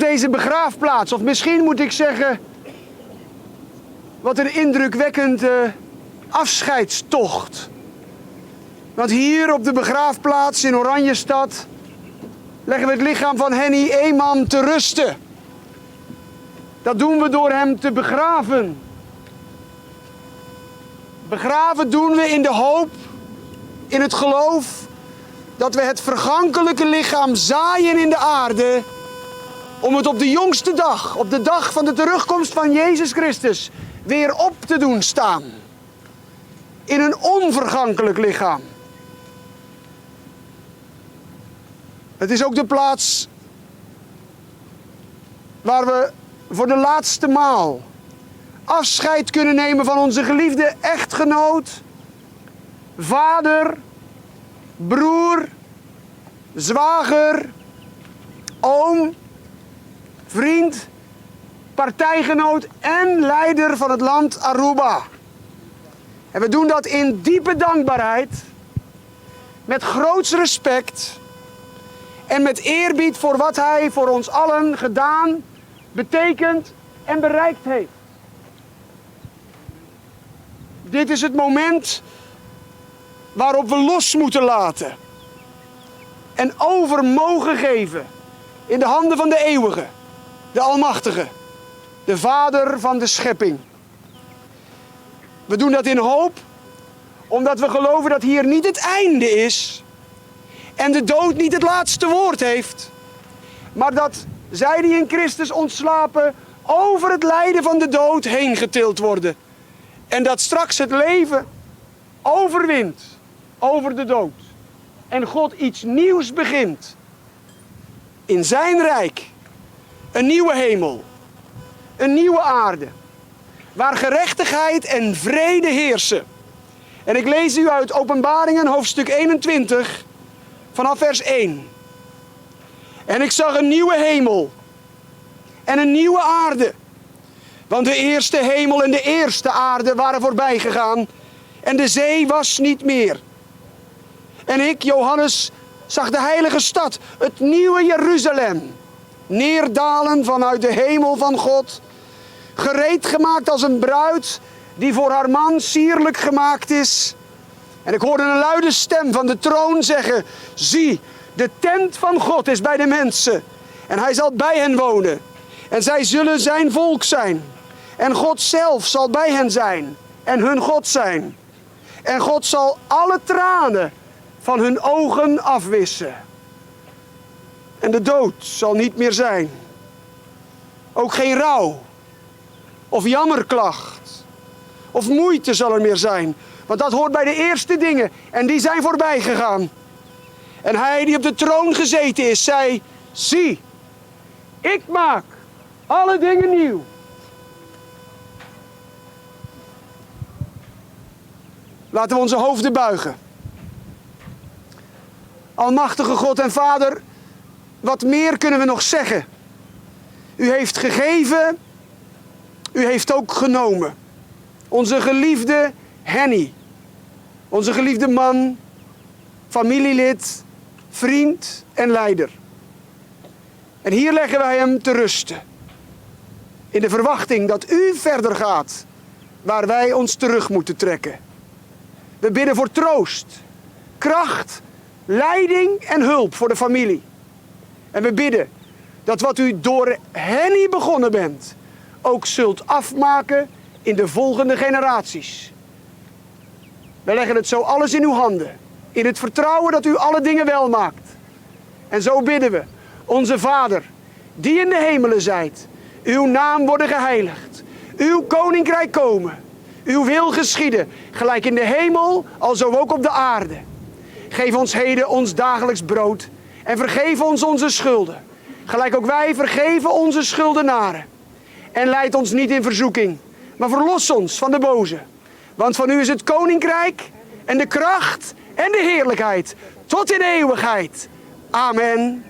deze begraafplaats. Of misschien moet ik zeggen, wat een indrukwekkende afscheidstocht. Want hier op de begraafplaats in Oranjestad leggen we het lichaam van Henny Eeman te rusten. Dat doen we door hem te begraven. Begraven doen we in de hoop, in het geloof, dat we het vergankelijke lichaam zaaien in de aarde, om het op de jongste dag, op de dag van de terugkomst van Jezus Christus, weer op te doen staan. In een onvergankelijk lichaam. Het is ook de plaats waar we voor de laatste maal afscheid kunnen nemen van onze geliefde echtgenoot, vader, broer, zwager, oom, vriend, partijgenoot en leider van het land Aruba. En we doen dat in diepe dankbaarheid, met groots respect en met eerbied voor wat hij voor ons allen gedaan, betekend en bereikt heeft. Dit is het moment waarop we los moeten laten en over mogen geven in de handen van de eeuwige, de almachtige, de vader van de schepping. We doen dat in hoop, omdat we geloven dat hier niet het einde is en de dood niet het laatste woord heeft, maar dat zij die in Christus ontslapen over het lijden van de dood heen getild worden. En dat straks het leven overwint over de dood. En God iets nieuws begint. In zijn rijk. Een nieuwe hemel. Een nieuwe aarde. Waar gerechtigheid en vrede heersen. En ik lees u uit Openbaringen hoofdstuk 21 vanaf vers 1. En ik zag een nieuwe hemel en een nieuwe aarde. Want de eerste hemel en de eerste aarde waren voorbij gegaan en de zee was niet meer. En ik, Johannes, zag de heilige stad, het nieuwe Jeruzalem, neerdalen vanuit de hemel van God, gereed gemaakt als een bruid die voor haar man sierlijk gemaakt is. En ik hoorde een luide stem van de troon zeggen, zie, de tent van God is bij de mensen en hij zal bij hen wonen. En zij zullen zijn volk zijn. En God zelf zal bij hen zijn en hun God zijn. En God zal alle tranen van hun ogen afwissen. En de dood zal niet meer zijn. Ook geen rouw of jammerklacht of moeite zal er meer zijn. Want dat hoort bij de eerste dingen en die zijn voorbij gegaan. En hij die op de troon gezeten is, zei, zie, ik maak alle dingen nieuw. Laten we onze hoofden buigen. Almachtige God en Vader, wat meer kunnen we nog zeggen? U heeft gegeven, u heeft ook genomen. Onze geliefde Henny, onze geliefde man, familielid, vriend en leider. En hier leggen wij hem te rusten. In de verwachting dat u verder gaat waar wij ons terug moeten trekken. We bidden voor troost, kracht, leiding en hulp voor de familie. En we bidden dat wat u door Henny begonnen bent, ook zult afmaken in de volgende generaties. We leggen het zo alles in uw handen, in het vertrouwen dat u alle dingen wel maakt. En zo bidden we, onze Vader, die in de hemelen zijt, uw naam worden geheiligd, uw koninkrijk komen, uw wil geschieden, gelijk in de hemel, alzo ook op de aarde. Geef ons heden ons dagelijks brood en vergeef ons onze schulden, gelijk ook wij vergeven onze schuldenaren. En leid ons niet in verzoeking, maar verlos ons van de boze. Want van u is het koninkrijk en de kracht en de heerlijkheid tot in eeuwigheid. Amen.